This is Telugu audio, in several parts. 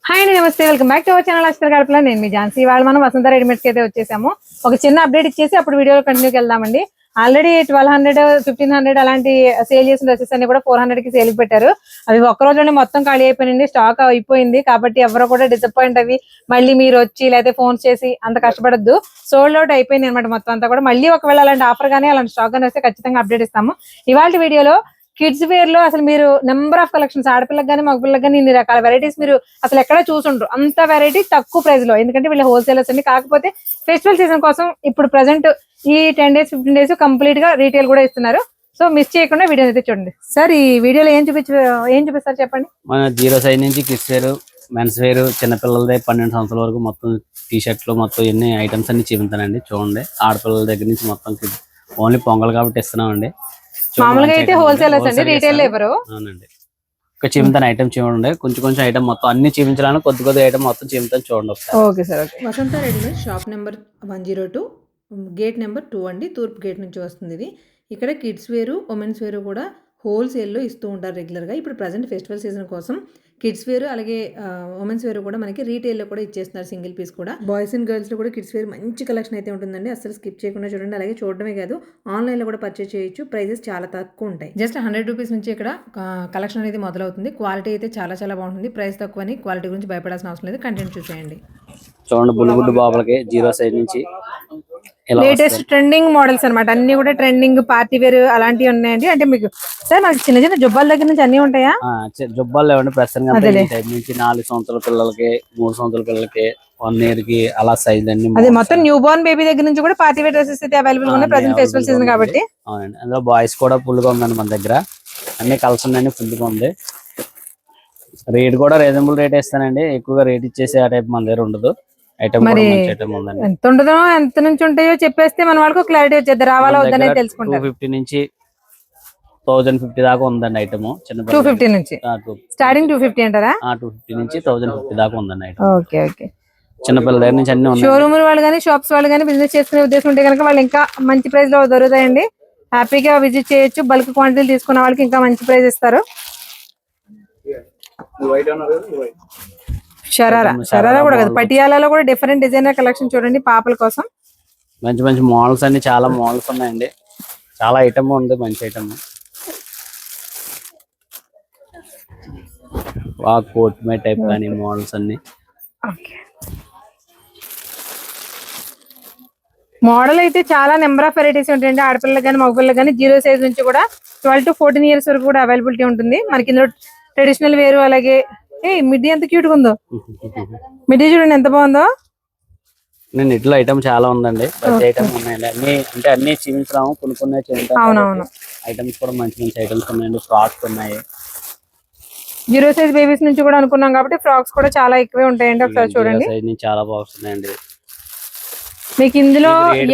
హాయ్ అండి, నమస్తే. Welcome back to our channel అక్షర గడపలో. నేను మీ ఝాన్సీ. ఇవాళ మనం వసంత రెడీమేడ్స్ కి అయితే వచ్చేసాము. ఒక చిన్న అప్డేట్ ఇచ్చేసి అప్పుడు వీడియోలో కంటిన్యూకి వెళ్దామండి. ఆల్రెడీ 1200, 1500 అలాంటి సేల్ చేసిన డ్రెస్సెస్ అన్ని కూడా 400 కి సేల్ పెట్టారు. అవి ఒక్క రోజులోనే మొత్తం ఖాళీ అయిపోయింది, స్టాక్ అయిపోయింది. కాబట్టి ఎవరో కూడా డిసప్పాయింట్ అవి మళ్ళీ మీరు వచ్చి లేకపోతే ఫోన్ చేసి అంత కష్టపడద్దు. సోల్డ్ అవుట్ అయిపోయింది అనమాట మొత్తం అంతా కూడా. మళ్ళీ ఒకవేళ అలాంటి ఆఫర్ గానీ అలాంటి స్టాక్ గానీ వస్తే ఖచ్చితంగా అప్డేట్ ఇస్తాము. ఇవాళ వీడియోలో కిడ్స్ వేర్ లో అసలు మీరు నెంబర్ ఆఫ్ కలెక్షన్స్, ఆడపిల్లకి కానీ మగపిల్లకి కానీ ఇన్ని రకాల వెరైటీస్ మీరు అసలు ఎక్కడ చూసుంటారు. అంత వెరైటీ తక్కువ ప్రైస్ లో, ఎందుకంటే వీళ్ళ హోల్సేలర్స్ అండి. కాకపోతే ఫెస్టివల్ సీజన్ కోసం ఇప్పుడు ప్రెసెంట్ ఈ 10 days 15 days కంప్లీట్ గా రీటైల్ కూడా ఇస్తున్నారు. సో మిస్ చేయకుండా వీడియో అయితే చూడండి. సార్ ఈ వీడియోలో ఏం చూపిస్తారు చెప్పండి. మన 0 size నుంచి కిడ్స్ వేర్, మెన్స్ వేర్, చిన్నపిల్లలదే 12 సంవత్సరాల వరకు మొత్తం టీ షర్ట్లు మొత్తం ఎన్ని ఐటమ్స్ అన్ని చూపించానండి. చూడండి, ఆడపిల్లల దగ్గర నుంచి మొత్తం ఓన్లీ పొంగల్ కాబట్టి ఇస్తున్నామండి. మామూలుగా అయితే హోల్సేలర్స్ అండి, రీటైల్ ఎవరు. అవునండి, ఒక చూపించాను ఐటమ్ చూడండి. కొంచెం ఐటమ్ మొత్తం అన్ని చూపించడానికి కొద్ది ఐటమ్ మొత్తం చూపించాను చూడండి ఒకసారి. Okay sir. Okay. Vasantha readymade shop number 102, gate number 2 అండి. తూర్పు గేట్ నుంచి వస్తుంది ఇది. ఇక్కడ కిడ్స్ వేరు, ఉమెన్స్ వేరు కూడా హోల్సేల్లో ఇస్తూ ఉంటారు రెగ్యులర్గా. ఇప్పుడు ప్రజెంట్ ఫెస్టివల్ సీజన్ కోసం కిడ్స్ వేర్ అలాగే ఉమెన్స్ వేర్ కూడా మనకి రీటైల్లో కూడా ఇచ్చేస్తున్నారు, సింగిల్ పీస్ కూడా. బాయ్స్ అండ్ గర్ల్స్లో కూడా కిడ్స్ వేర్ మంచి కలెక్షన్ అయితే ఉంటుందండి, అసలు స్కిప్ చేయకుండా చూడండి. అలాగే చూడడమే కాదు, ఆన్లైన్లో కూడా పర్చేస్ చేయొచ్చు. ప్రైజెస్ చాలా తక్కువ ఉంటాయి, జస్ట్ 100 రూపీస్ నుంచి ఇక్కడ కలెక్షన్ అనేది మొదలవుతుంది. క్వాలిటీ అయితే చాలా బాగుంటుంది. ప్రైస్ తక్కువని, క్వాలిటీ గురించి భయపడాల్సిన అవసరం లేదు. కంటెంట్ చూసేయండి. చూడండి, బుల్లుగుడ్డు బాబులకి 0 size నుంచి లేటెస్ట్ ట్రెండింగ్ మోడల్స్ అనమాట. అన్ని కూడా ట్రెండింగ్ పార్టీ వేర్ అలాంటివి ఉన్నాయండి. అంటే మీకు సార్ మనకి చిన్న జుబ్బాల దగ్గర నుంచి అన్ని ఉంటాయా? జుబ్బాలు లేవండి ప్రస్తుతం నుంచి 4 సంవత్సరాల పిల్లలకి, 3 సంవత్సరాల పిల్లలకి, 1 year కి అలా సైజ్ అన్ని. అది మొత్తం న్యూ బోర్న్ బేబీ దగ్గర నుంచి కూడా పార్టీ వేర్ డ్రెస్సెస్ అయితే అవైలబుల్ ఉన్నాయి ప్రెజెంట్ ఫెస్టివల్ సీజన్ కాబట్టి. అవునండి, అందులో బాయ్స్ కూడా ఫుల్ గా ఉందండి మన దగ్గర. అన్ని కలర్స్ ఉన్నాయండి, ఫుల్ గా ఉంది. రేట్ కూడా రీజనబుల్ రేట్ ఇస్తానండి, ఎక్కువగా రేట్ ఇచ్చేసి ఆ టైప్ మన దగ్గర ఉండదు. మరి ఎంత ఉండదో ఎంత నుంచి ఉంటాయో చెప్పేస్తే మన వాళ్ళకు క్లారిటీ వచ్చేది, రావాలా వద్దనే తెలుసుకుంటారు. 250 నుంచి 1050 దాకా ఉందండి ఐటమ్. 250 నుంచి స్టార్టింగ్ 250 అంటారా? 250 నుంచి 1050 దాకా ఉందండి ఐటమ్. Okay okay. చిన్నపిల్లల దగ్గర నుంచి అన్ని ఉన్నాయి. షోరూమ్ వాళ్ళు కానీ షాప్స్ వాళ్ళు కానీ బిజినెస్ చేసుకునే ఉద్దేశం ఉంటే కనుక వాళ్ళు ఇంకా మంచి ప్రైస్ లో దొరుకుతాయండి. హ్యాపీగా విజిట్ చేయొచ్చు. బల్క్ క్వాంటిటీలు తీసుకున్న వాళ్ళకి ఇంకా మంచి ప్రైస్ ఇస్తారు. షరారా కూడా కదా, పటియాలలో కూడా డిఫరెంట్ డిజైనర్ కలెక్షన్ చూడండి పాపల కోసం. మంచి మోడల్స్ అన్ని, చాలా మోడల్స్ ఉన్నాయండి. చాలా ఐటమ్ ఉంది, మంచి ఐటమ్. కోట్ మే టైప్ కానీ మోడల్స్ అన్ని. మోడల్ అయితే చాలా నెంబర్ ఆఫ్ వెరైటీస్ ఉంటాయండి. ఆడపిల్లలకు కానీ మగపిల్లలకు కానీ 0 size నుంచి కూడా 12 to 14 years వరకు కూడా అవైలబిలిటీ ఉంటుంది మనకి. ఇందులో ట్రెడిషనల్ వేరు అలాగే మిడ్డీ ఎంత క్యూట్ గా ఉందో. మిడ్డీ చూడండి ఎంత బాగుందో. నేను ఇట్లా ఐటమ్ చాలా ఉందండి, ప్రతి ఐటమ్ ఉన్నాయండి. అన్ని అంటే అన్ని చూపించాము, కొన్ని అవునవును. ఐటమ్స్ కూడా మంచి ఐటమ్స్ ఉన్నాయండి. ఫ్రాక్స్ ఉన్నాయి. 0 size బేబీస్ నుంచి కూడా అనుకున్నాం కాబట్టి ఫ్రాక్స్ కూడా చాలా ఎక్కువే ఉంటాయండి. ఒకసారి చూడండి, చాలా బాగున్నాయండి. మీకు ఇందులో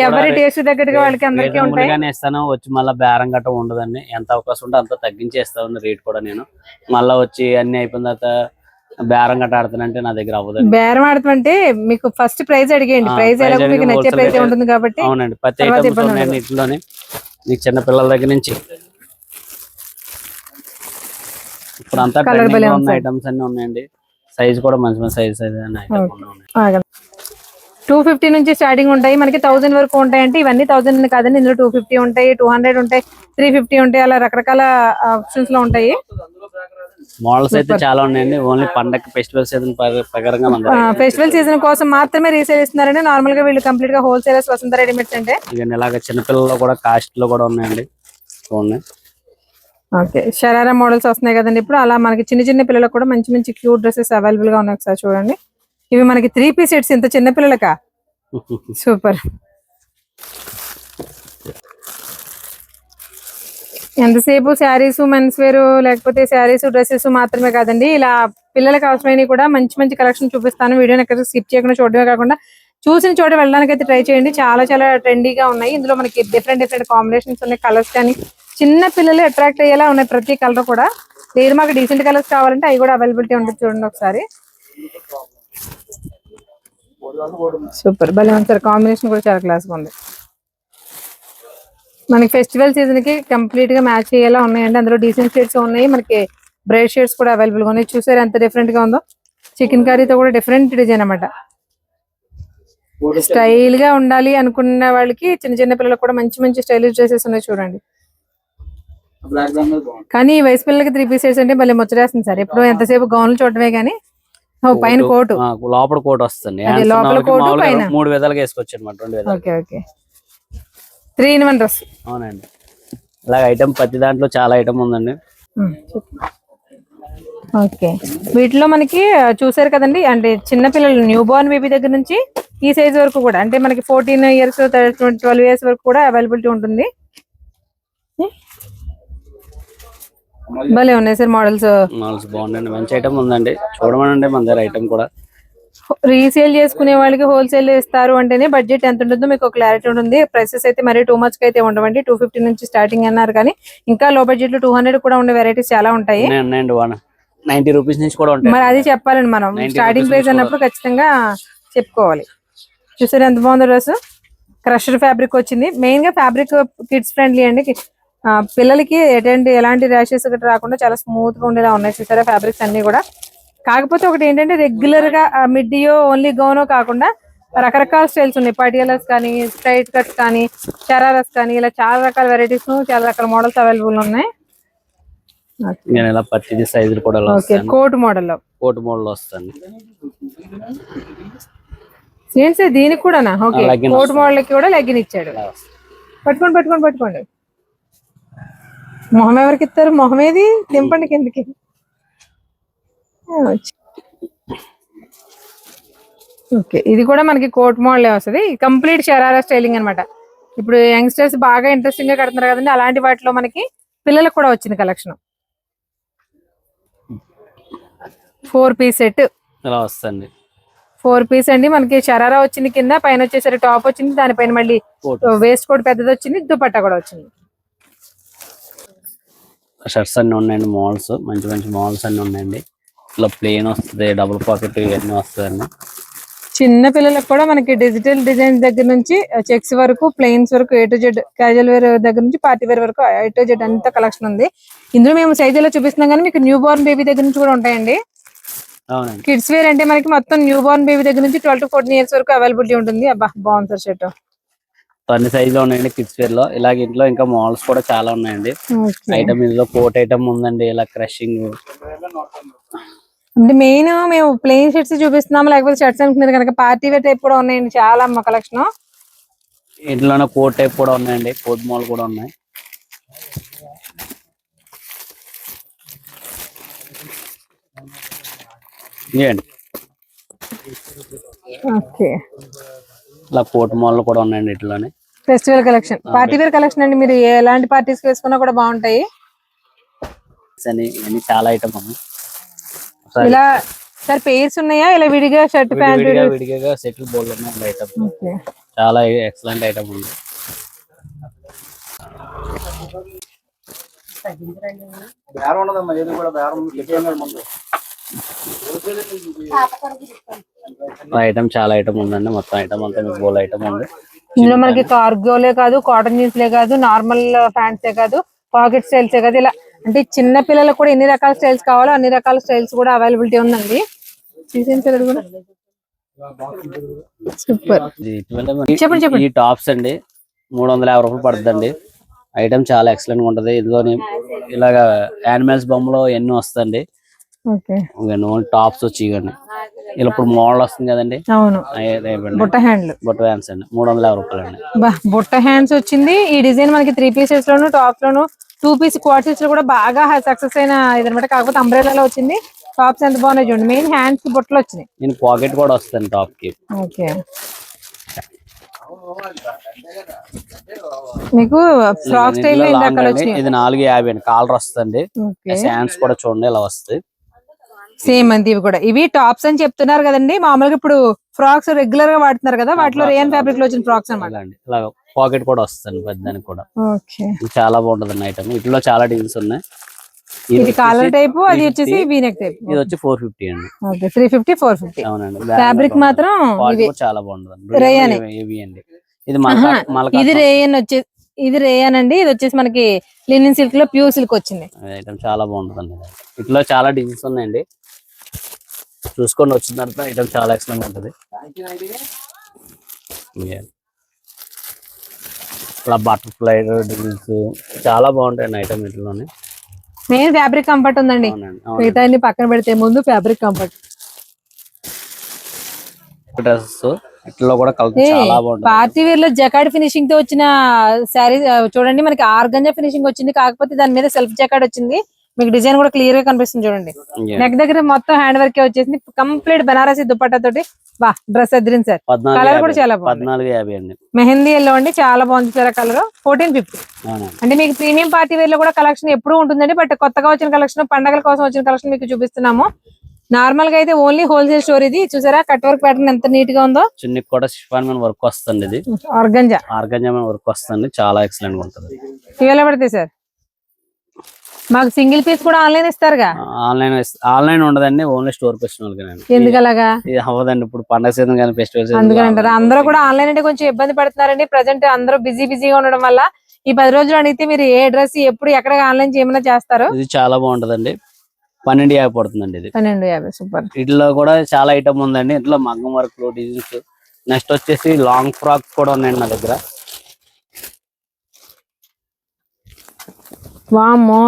ఎవరి టేస్ట్ తగ్గట్టుగా వాళ్ళకి అందరికీ ఉంటాయి. ఇస్తాను వచ్చి మళ్ళీ బేరం గట్ట ఉండదండి. ఎంత అవకాశం ఉంటే అంత తగ్గించేస్తాను రేట్ కూడా. నేను మళ్ళీ వచ్చి అన్ని అయిపోయిన తర్వాత బేరం గట్ట ఆడుతానంటే నా దగ్గర అవ్వదు. బేరం ఆడుతుంటే మీకు ఫస్ట్ ప్రైస్ అడిగేయండి. ప్రైస్ ఎలాగో మీకు నచ్చే ప్రైస్ ఉంటుంది కాబట్టి. అవునండి, ప్రతి ఐటమ్స్ ఉన్నాయండి ఇంట్లోనే. మీకు చిన్న పిల్లల దగ్గర నుంచి ఇప్పుడు అంతా ఉన్న ఐటమ్స్ అన్ని ఉన్నాయండి. సైజ్ కూడా మంచి సైజ్ 250 నుంచి స్టార్టింగ్ ఉంటాయి మనకి, 1000 వరకు ఉంటాయి. అంటే ఇవన్నీ 1000 కాదండి, ఇందులో 250 ఉంటాయి, 200 ఉంటాయి, 350 ఉంటాయి, అలా రకరకాల ఆప్షన్స్ లో ఉంటాయి. మోడల్స్ అయితే చాలా ఉన్నాయండి. ఓన్లీ పండగ ఫెస్టివల్ సీజన్ ప్రకారంగా ఫెస్టివల్ సీజన్ కోసం మాత్రమే రీసేల్ ఇస్తున్నారండి. నార్మల్ గా వీళ్ళు కంప్లీట్ గా హోల్సేలర్స్ వసంత రెడీమేడ్స్ అంటే. ఇలాగ చిన్నపిల్లల్లో కూడా కాస్ట్ లో కూడా ఉన్నాయండి చూడండి. ఓకే, షరారా మోడల్స్ వస్తున్నాయి కదండి ఇప్పుడు. అలా మనకి చిన్న పిల్లలకు కూడా మంచి క్యూట్ డ్రెస్సెస్ అవైలబుల్ గా ఉన్నాయి. ఒకసారి చూడండి, ఇవి మనకి 3 piece సెట్స్. ఇంత చిన్న పిల్లలకా సూపర్. ఎంతసేపు శారీస్, మెన్స్ వేర్ లేకపోతే శారీస్ డ్రెస్సెస్ మాత్రమే కాదండి, ఇలా పిల్లలకు అవసరమైనవి కూడా మంచి కలెక్షన్ చూపిస్తాను. వీడియోని ఎక్కడ స్కిప్ చేయకుండా చూడడమే కాకుండా చూసిన చోట వెళ్ళడానికి అయితే ట్రై చేయండి. చాలా ట్రెండీగా ఉన్నాయి. ఇందులో మనకి డిఫరెంట్ కాంబినేషన్స్ ఉన్నాయి. కలర్స్ కానీ చిన్న పిల్లలు అట్రాక్ట్ అయ్యేలా ఉన్నాయి ప్రతి కలర్ కూడా. లేదు మాకు డీసెంట్ కలర్స్ కావాలంటే అవి కూడా అవైలబిలిటీ ఉంటుంది. చూడండి ఒకసారి, సూపర్ భలే ఉంది సార్. కాంబినేషన్ కూడా చాలా క్లాస్ గా ఉంది. మనకి ఫెస్టివల్ సీజన్ కి కంప్లీట్ గా మ్యాచ్ అయ్యేలా ఉన్నాయండి. అందులో డీసెంట్ షేడ్స్ ఉన్నాయి, మనకి బ్రైట్ షేడ్స్ కూడా అవైలబుల్ గా ఉన్నాయి. చూసారు ఎంత డిఫరెంట్ గా ఉందో. చికెన్ కర్రీతో కూడా డిఫరెంట్ డిజైన్ అన్నమాట. స్టైల్ గా ఉండాలి అనుకున్న వాళ్ళకి, చిన్న చిన్న పిల్లలకు కూడా మంచి మంచి స్టైలిష్ డ్రెస్సెస్ ఉన్నాయి చూడండి. కానీ ఈ వయసు పిల్లలకి 3 పీస్ సెట్స్ అంటే మళ్ళీ ముచ్చటేస్తుంది సార్. ఎప్పుడు ఎంతసేపు గౌన్లు చూడటమే గానీ పైన కోటు, లోపల కోట్ వస్తుంది. లోపల కోటు పైన 3 విధాలుగా వేసుకోవచ్చు అనమాట. 2 విధాలు. Okay okay 3 in 1 dress. అవునండి. ఇలాగ ఐటమ్ ప్రతి దాంట్లో చాలా ఐటమ్ ఉందండి. ఓకే వీటిలో మనకి చూసారు కదండి, అంటే చిన్న పిల్లలు న్యూ బోర్న్ బేబీ దగ్గర నుంచి ఈ సైజ్ వరకు కూడా, అంటే మనకి 14 years 12 years వరకు కూడా అవైలబిలిటీ ఉంటుంది. భలే ఉన్నాయి సార్ మోడల్స్. బాగుందండి, మంచి ఐటమ్ ఉందండి. చూడమనండి మన దగ్గర ఐటమ్ కూడా. రీసేల్ చేసుకునే వాళ్ళకి హోల్సేల్ ఇస్తారు అంటేనే బడ్జెట్ ఎంత ఉంటుందో మీకు క్లారిటీ ఉంటుంది. ప్రైసెస్ అయితే మరీ టూ మచ్ అయితే ఉండవండి. 250 నుంచి స్టార్టింగ్ అన్నారు, కానీ ఇంకా లో బడ్జెట్ లో 200 కూడా ఉండే వెరైటీస్ చాలా ఉంటాయి. 90 రూపీస్ నుంచి కూడా ఉంటాయి. మరి అది చెప్పాలండి మనం, స్టార్టింగ్ ప్రైస్ అన్నప్పుడు ఖచ్చితంగా చెప్పుకోవాలి. చూసారు ఎంత బాగుందో డ్రెస్. క్రషర్ ఫ్యాబ్రిక్ వచ్చింది. మెయిన్ గా ఫ్యాబ్రిక్ కిడ్స్ ఫ్రెండ్లీ అండి. పిల్లలకి ఎలాంటి ర్యాషెస్ గట్రా రాకుండా చాలా స్మూత్ గా ఉండేలా ఉన్నాయి చూసారా ఫ్యాబ్రిక్స్ అన్ని కూడా. కాకపోతే ఒకటి ఏంటంటే రెగ్యులర్ గా మిడ్డియో ఓన్లీ గౌనో కాకుండా రకరకాల స్టైల్స్ ఉన్నాయి. పటియాలాస్ కానీ, స్ట్రైట్ కట్స్ కానీ, షరారాస్ కానీ, ఇలా చాలా రకాల వెరైటీస్, చాలా రకాల మోడల్స్ అవైలబుల్ ఉన్నాయి. సైజులు కూడా కోట్ మోడల్ లో వస్తుంది. ఏంటి సార్ దీనికి కూడానా? ఓకే కోట్ మోడల్ కి కూడా లెగ్గిన్ ఇచ్చాడు. పట్టుకోండి పట్టుకోండి పట్టుకోండి. మొహం ఎవరికి ఇస్తారు? మొహం ఏది దింపండి కిందకి. ఓకే ఇది కూడా మనకి కోట్ మోడల్ వస్తుంది. కంప్లీట్ షరారా స్టైలింగ్ అనమాట. ఇప్పుడు యంగ్స్టర్స్ బాగా ఇంట్రెస్టింగ్ గా కడుతున్నారు కదండి, అలాంటి వాటిలో మనకి పిల్లలకు కూడా వచ్చింది కలెక్షన్. 4 piece సెట్ ఇలా వస్తుంది. 4 piece అండి. మనకి షరారా వచ్చింది కింద, పైన వచ్చేసరి టాప్ వచ్చింది, దానిపైన మళ్ళీ వేస్ట్ కోట్ పెద్దది వచ్చింది, దుపట్టా కూడా వచ్చింది. షర్ట్స్ అన్ని ఉన్నాయండి. మోడల్స్ మంచి మంచి మోడల్స్ అన్ని ఉన్నాయండి. ఇలా ప్లేన్ వస్తుంది, డబుల్ పాకెట్ ఇవన్నీ వస్తాయండి. చిన్న పిల్లలకు కూడా మనకి డిజిటల్ డిజైన్స్ దగ్గర నుంచి చెక్స్ వరకు, ప్లెయిన్స్ వరకు, A to Z casual wear దగ్గర నుంచి పార్టీ వేర్ వరకు A to Z అంతా కలెక్షన్ ఉంది. ఇందులో మేము సైజులో చూపిస్తున్నాం, కానీ మీకు న్యూ బోర్న్ బేబీ దగ్గర నుంచి కూడా ఉంటాయండి. కిడ్స్ వేర్ అంటే మనకి మొత్తం న్యూ బోర్న్ బేబీ దగ్గర నుంచి 12 to 14 years వరకు అవైలబిలిటీ ఉంటుంది. అబ్బా బాగుంది సార్ షర్ట్. అన్ని సైజులో ఉన్నాయండి కిడ్స్ వేర్ లో. ఇలాగ ఇంట్లో ఇంకా మోడల్స్ కూడా చాలా ఉన్నాయండి. ఐటమ్ ఇందులో కోట్ ఐటమ్ ఉందండి. ఇలా క్రషింగ్ అంటే మెయిన్ మేము ప్లెయిన్ షర్ట్స్ చూపిస్తున్నాము, లేకపోతే షర్ట్స్ అనుకున్నారు కనుక పార్టీ వేర్ టైప్ కూడా ఉన్నాయండి చాలా అమ్మ కలెక్షన్. ఇంట్లోనే కోట్ టైప్ కూడా ఉన్నాయండి. కోట్ మోడల్ కూడా ఉన్నాయి. ఓకే ఇలా కోట్ మోడల్ కూడా ఉన్నాయండి. ఇట్లోనే festival collection, party wear collection అండి. మీరు ఎలాంటి పార్టీస్ వేసుకున్నా కూడా బాగుంటాయి. చాలా ఐటమ్ ఉంది. ఇలా సార్ పేర్స్ ఉన్నాయా? ఇలా విడిగా షర్ట్ ప్యాంట్ విడిగా సెటిల్ బోల్ ఉన్నాయి ఐటమ్. చాలా ఎక్సలెంట్ ఐటమ్ ఉంది. ఐటమ్ చాలా ఐటమ్ ఉందండి. మొత్తం ఐటమ్ అంతా మీకు బోల్ ఐటమ్ ఉంది. ఇందులో మనకి కార్గోలే కాదు, కాటన్ జీన్స్లే కాదు, నార్మల్ ప్యాంట్సే కాదు, పాకెట్ స్టైల్సే కాదు, ఇలా అంటే చిన్న పిల్లలకు కూడా ఎన్ని రకాల స్టైల్స్ కావాలో అన్ని రకాల స్టైల్స్ కూడా అవైలబిలిటీ ఉందండి. సూపర్. ఈ టాప్స్ అండి 350 రూపాయలు పడుతుందండి. ఐటమ్ చాలా ఎక్సలెంట్ గా ఉంటది. ఇదిగోని ఇలాగా యానిమల్స్ బొమ్మలో ఎన్ని వస్తాయండి. టాప్స్ వచ్చి ఇలా ఇప్పుడు మోడల్ వస్తుంది కదండి. అవును బుట్ట హ్యాండ్స్ అండి 350 రూపాయలు అండి. బుట్ట హ్యాండ్స్ వచ్చింది. ఈ డిజైన్ మనకి 3 pieces లోను, టాప్స్ లోను, 2 piece క్వార్ట్ సెట్స్ లో కూడా బాగా సక్సెస్ అయిన ఇదనమాట. కాకపోతే అంబ్రెల్లాలో వచ్చింది. టాప్స్ ఎంత బాగున్నాయి చూడండి. మెయిన్ హ్యాండ్స్ బుట్టలు వచ్చినాయి. నేను పాకెట్ కూడా వస్తాను టాప్ కి. ఓకే మీకు ఫ్రాక్ స్టైల్ లో ఇందాక వచ్చినాయి. ఇది 450 అండి. కాలర్ వస్తుంది. హ్యాండ్స్ కూడా చూడండి ఇలా వస్తాయి. సేమ్ అంతే ఇవి కూడా. ఇవి టాప్స్ అని చెప్తున్నారు కదండి. మామూలుగా ఇప్పుడు ఫ్రాక్స్ రెగ్యులర్ గా వాడుతున్నారు కదా, వాటిలో రేయన్ ఫ్యాబ్రిక్ లో వచ్చిన ఫ్రాక్స్ అన్నమాట. పాకెట్ కూడా వస్తుంది పెద్దానికి కూడా. చాలా బాగుంటది ఐటమ్. ఇట్లో చాలా డిజైన్స్ ఉన్నాయి. ఇది కాలర్ టైప్, అది వచ్చేసి వీనెక్ టైప్. ఇది వచ్చి 450 అండి. ఓకే 350 450. అవునండి. ఫ్యాబ్రిక్ మాత్రం చాలా బాగుంటది. రేయన్ అండి. ఇది ఇది రేయన్ వచ్చేసి ఇది రేయన్ అండి. ఇది వచ్చేసి మనకి లినిన్ సిల్క్ లో ప్యూర్ సిల్క్ వచ్చింది. ఐటమ్ చాలా బాగుంటుందండి. ఇట్లో చాలా డిజైన్స్ ఉన్నాయండి. చూసుకొని వచ్చిన తర్వాత ఐటమ్ చాలా ఎక్సలెంట్ ఉంటుంది. ఇలా బటర్ఫ్లై డ్రిల్స్ చాలా బాగుంటాయండి ఐటమ్ వీటిలోనే. మెయిన్ ఫ్యాబ్రిక్ కంఫర్ట్ ఉందండి, మిగతా అన్ని పక్కన పెడితే ముందు ఫ్యాబ్రిక్ కంఫర్ట్. డ్రెస్సెస్ ఇట్లో కూడా కలర్ చాలా బాగుంటుంది. పార్టీ వేర్ లో జకాడ్ ఫినిషింగ్ తో వచ్చిన శారీ చూడండి, మనకి ఆర్గంజా ఫినిషింగ్ వచ్చింది, కాకపోతే దాని మీద సెల్ఫ్ జకాడ్ వచ్చింది. మీకు డిజైన్ కూడా క్లియర్ గా కనిపిస్తుంది చూడండి. నెక్ దగ్గర మొత్తం హ్యాండ్ వర్క్ వచ్చేసింది, కంప్లీట్ బనారసి దుపట్టా తోటి. వా డ్రెస్ అదిరింది సార్, కలర్ కూడా చాలా బాగుంది. 1450 అండి. మెహందీ ఎల్లో అండి, చాలా బాగుంది సార్ కలర్. 1450. అంటే మీకు ప్రీమియం పార్టీ వేర్ లో కూడా కలెక్షన్ ఎప్పుడు ఉంటుందండి, బట్ కొత్తగా వచ్చిన కలెక్షన్, పండగల కోసం వచ్చిన కలెక్షన్ మీకు చూపిస్తున్నాము. నార్మల్ గా అయితే ఓన్లీ హోల్సేల్ స్టోర్ ఇది. చూసారా కట్ వర్క్ ప్యాటర్న్ ఎంత నీట్ గా ఉందో. చున్నీ కూడా షిఫాన్ మీద వర్క్ వస్తుంది, ఇది ఆర్గంజా మీద వర్క్ వస్తుంది, చాలా ఎక్సలెంట్ గా ఉంటుంది. ఇవేలా పడతాయి సార్? మాకు సింగిల్ పీస్ కూడా ఆన్లైన్ ఇస్తారుగా? ఆన్లైన్ ఉండదండి, ఓన్లీ స్టోర్ వచ్చిన. ఎందుకు అలాగా? అవ్వదండి, ఇప్పుడు పండగ సీజన్ కానీ ఫెస్టివల్ సీజన్. అందుకని అంటారు. అందరూ కూడా ఆన్లైన్ అంటే కొంచెం ఇబ్బంది పడుతున్నారండి ప్రజెంట్. అందరూ బిజీగా ఉండడం వల్ల ఈ 10 రోజులు అడిగితే మీరు ఏ డ్రెస్ ఎప్పుడు ఎక్కడ ఆన్లైన్ చేయమన్నా చేస్తారు. ఇది చాలా బాగుంటదండి, 1250 పడుతుందండి. ఇది 1250. సూపర్. వీటిలో కూడా చాలా ఐటమ్ ఉందండి. ఇంట్లో మగ్గం వర్క్ లో డిజైన్స్. నెక్స్ట్ వచ్చేసి లాంగ్ ఫ్రాక్ కూడా ఉన్నాయండి నా దగ్గర. వామ్మో,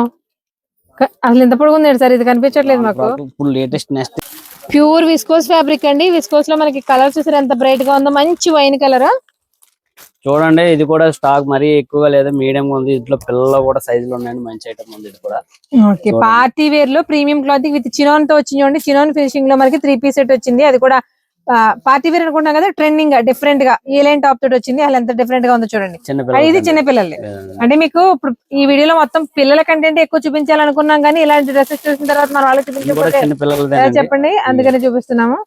అసలు ఎంత పొడుగుంది సార్, ఇది కనిపించట్లేదు మాకు. ఇప్పుడు latest next pure viscose fabric అండి. విస్కోస్ లో మనకి కలర్ చూసారు ఎంత బ్రైట్ గా ఉందో, మంచి వైన్ కలర్. చూడండి, ఇది కూడా స్టాక్ మరీ ఎక్కువగా లేదు, మీడియం గా ఉంది. ఇంట్లో పిల్లలు కూడా సైజులు ఉన్నాయండి, మంచి ఐటమ్ ఉంది ఇది కూడా. ఓకే, పార్టీ వేర్ లో ప్రీమియం క్లాత్ విత్ చినోన్ తో వచ్చింది చూడండి. చినోన్ ఫినిషింగ్ లో మనకి 3 పీస్ సెట్ వచ్చింది. అది కూడా పార్టీ వేర్ అనుకుంటాం కదా, ట్రెండింగ్ గా డిఫరెంట్ గా ఏ లైన్ టాప్ తోటి వచ్చింది. అసలు ఎంత డిఫరెంట్ గా ఉందో చూడండి. ఇది చిన్నపిల్లలే. అంటే మీకు ఇప్పుడు ఈ వీడియోలో మొత్తం పిల్లల కంటెంట్ ఎక్కువ చూపించాలనుకున్నాం, కానీ ఇలాంటి డ్రెస్సెస్ చూసిన తర్వాత మనం వాళ్ళు చూపించకపోతే చెప్పండి, అందుకని చూపిస్తున్నాము.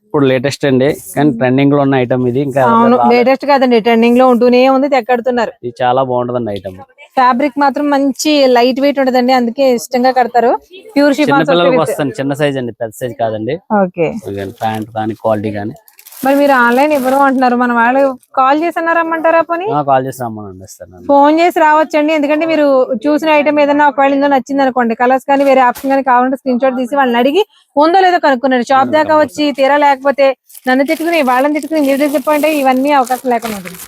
ఇప్పుడు లేటెస్ట్ అండి, కానీ ట్రెండింగ్ లో ఉన్న ఐటమ్ ఇది. ఇంకా అవును, లేటెస్ట్ కాదండి, ట్రెండింగ్ లో ఉంటూనే ఉంది, తెక్కడుతున్నారు. ఇది చాలా బాగుంటదండి ఐటమ్. ఫ్యాబ్రిక్ మాత్రం మంచి లైట్ వెయిట్ ఉంటదండి, అందుకే ఇష్టంగా కడతారు. ప్యూర్ షిఫాన్ వస్తుంది, చిన్న సైజ్ అండి, పెద్ద సైజ్ కాదండి. ఓకే, ప్యాంట్ కానీ క్వాలిటీ కానీ. మరి మీరు ఆన్లైన్ ఇవ్వరు అంటున్నారు, మన వాళ్ళు కాల్ చేసి రమ్మంటారా? పోనీ కాల్ చేసి రమ్మని ఫోన్ చేసి రావచ్చండి. ఎందుకంటే మీరు చూసిన ఐటమ్ ఏదైనా ఒకవేళ ఇందులో నచ్చింది అనుకోండి, కలర్స్ కానీ వేరే ఆప్షన్ కానీ కావాలంటే స్క్రీన్ షాట్ తీసి వాళ్ళని అడిగి ఉందో లేదో కనుక్కున్నాడు. షాప్ దాకా వచ్చి తీరా లేకపోతే నన్ను తిట్టుకుని వాళ్ళని తిట్టుకుని మీరు డిసప్పాయింట్ అయ్యి ఇవన్నీ అవకాశం లేకుండా ఉంటుంది.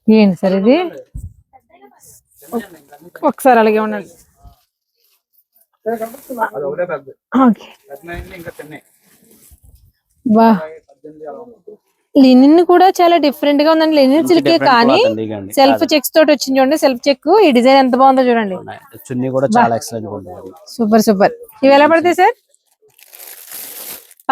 ఏంటి సార్ ఇది? ఒకసారి అలాగే ఉండండి. వా, లినిన్ కూడా చాలా డిఫరెంట్ గా ఉందండి. లినిన్ సిల్కే కానీ సెల్ఫ్ చెక్స్ తోటి వచ్చింది చూడండి. సెల్ఫ్ చెక్, ఈ డిజైన్ ఎంత బాగుందో చూడండి. చున్నీ కూడా చాలా ఎక్సలెంట్ ఉంటుంది. Super super. ఇవి ఎలా పడతాయి sir?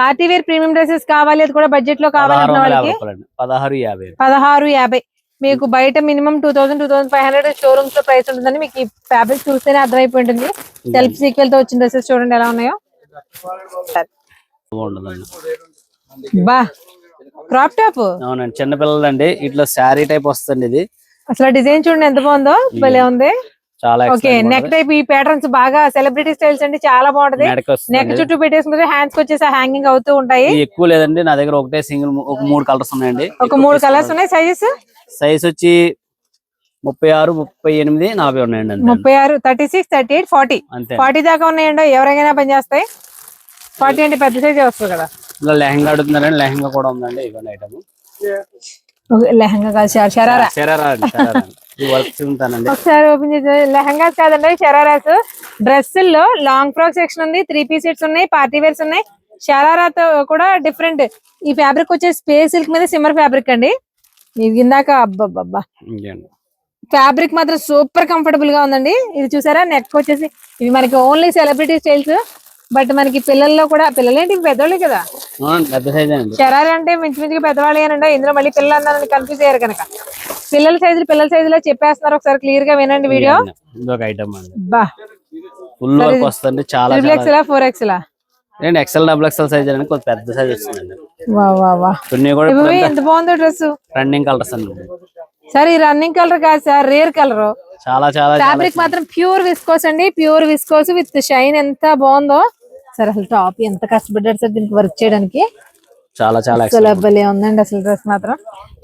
Party wear premium dresses కావాలి, అది కూడా బడ్జెట్ లో కావాలన్న వాళ్ళకి 1650. మీకు బయట మినిమం 2000, 2500 షోరూమ్స్ లో ప్రైస్ ఉంటుందని మీకు ఈ ఫ్యాబ్రిక్ చూస్తేనే అర్థమైపోయి ఉంటుంది. సెల్ఫ్ సీక్వెల్ తో వచ్చిన డ్రెస్సెస్ చూడండి ఎలా ఉన్నాయో. బా, క్రాప్ టాప్. అవునండి, చిన్న పిల్లలండి. ఇట్లా శారీ టైప్ వస్తుంది ఇది. అసలు డిజైన్ చూడండి ఎంత బాగుందో, భలే ఉంది. చాలా ఓకే, నెక్ టైప్ ఈ ప్యాటర్న్స్ బాగా సెలబ్రిటీ స్టైల్స్ అండి, చాలా బాగుంటది. నెక్ చుట్టూ పెట్టేసుకుంటే హ్యాండ్స్ వచ్చేసి హ్యాంగింగ్ అవుతూ ఉంటాయి. ఎక్కువ లేదండి, నా దగ్గర ఒకటే సింగిల్, ఒక 3 కలర్స్ ఉన్నాయండి. ఒక 3 కలర్స్ ఉన్నాయి. సైజ్ వచ్చి 36, 38, 40 ఉన్నాయండి. 36, 36, 38, 40. 40 దాకా ఉన్నాయండి, ఎవరైనా పని చేస్తాయి. 40 అంటే పెద్ద సైజ్ వస్తుంది కదా. ఇలా లెహంగా అడుగుతున్నారండి, లెహంగా కూడా ఉందండి. ఇవ్వండి ఐటమ్. లెహంగా కాదు, షరారా. ఒకసారి ఓపెన్ చేసి, లెహంగాస్ కాదండి, షరారాస్. డ్రెస్సుల్లో లాంగ్ ఫ్రాక్ సెక్షన్ ఉంది, 3 పీస్ సెట్స్ ఉన్నాయి, పార్టీ వేర్స్ ఉన్నాయి. షరారాతో కూడా డిఫరెంట్. ఈ ఫ్యాబ్రిక్ వచ్చే స్పేస్ సిల్క్ మీద సిమ్మర్ ఫ్యాబ్రిక్ అండి. ఇది ఇందాక అబ్బబ్బబ్బా, ఫ్యాబ్రిక్ మాత్రం సూపర్ కంఫర్టబుల్ గా ఉందండి. ఇది చూసారా, నెక్ వచ్చేసి ఇవి మనకి ఓన్లీ సెలబ్రిటీ స్టైల్స్, బట్ మనకి పిల్లల్లో కూడా, పిల్లలేంటి పెద్దవాళ్ళే కదా. షరారా అంటే మించుమించుగా పెద్దవాళ్ళు ఏనండి. ఇందులో మళ్ళీ పిల్లలు అన్నారని కన్ఫ్యూజ్ అయ్యారు కనుక పిల్లల సైజులో చెప్పేస్తున్నారు. ఒకసారి క్లియర్ గా వినండి వీడియో. బా, ఫుల్ వర్క్ వస్తుంది. చాలా 3XL, 4XL, XL, XXL size అనేది కొంచెం పెద్ద సైజ్ వస్తుందండి. ఎంత బాగుందో డ్రెస్. రన్నింగ్ కలర్స్ అండి సార్. ఈ రన్నింగ్ కలర్ కాదు సార్, రేర్ కలర్. చాలా చాలా ఫ్యాబ్రిక్ మాత్రం ప్యూర్ విస్కోస్ అండి, ప్యూర్ విస్కోస్ విత్ షైన్. ఎంత బాగుందో సార్. అసలు టాప్ ఎంత కష్టపడ్డారు సార్ దీనికి వర్క్ చేయడానికి. చాలా చాలా భలే ఉందండి అసలు డ్రెస్ మాత్రం.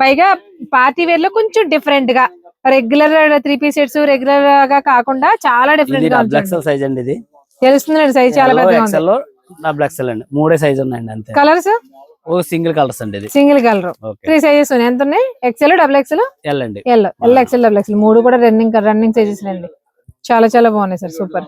పైగా పార్టీ వేర్ లో కొంచెం డిఫరెంట్ గా రెగ్యులర్ 3 పీస్ సెట్స్ రెగ్యులర్ గా కాకుండా చాలా ఇది డిఫరెంట్ గా డబుల్ ఉంది. ఎక్సెల్ సైజ్ అండి. ఇది తెలుస్తుందండి సైజ్ చాలా పెద్దగా ఉంది. ఎక్సెల్ డబుల్ ఎక్సెల్ అండి. 3 సైజ్ ఉన్నాయండి అంతే. కలర్స్ ఓ సింగిల్ కలర్స్ అండి. ఇది సింగిల్ కలర్ ఓకే 3 సైజెస్ ఉన్నాయి. ఎంత ఉన్నాయి? ఎక్సెల్, డబుల్ ఎక్సెల్, ఎల్ అండి. ఎల్ ఎక్సెల్, డబుల్ ఎక్సెల్ 3 కూడా రన్నింగ్ సైజెస్ అండి. చాలా చాలా బాగున్నాయి సార్, సూపర్.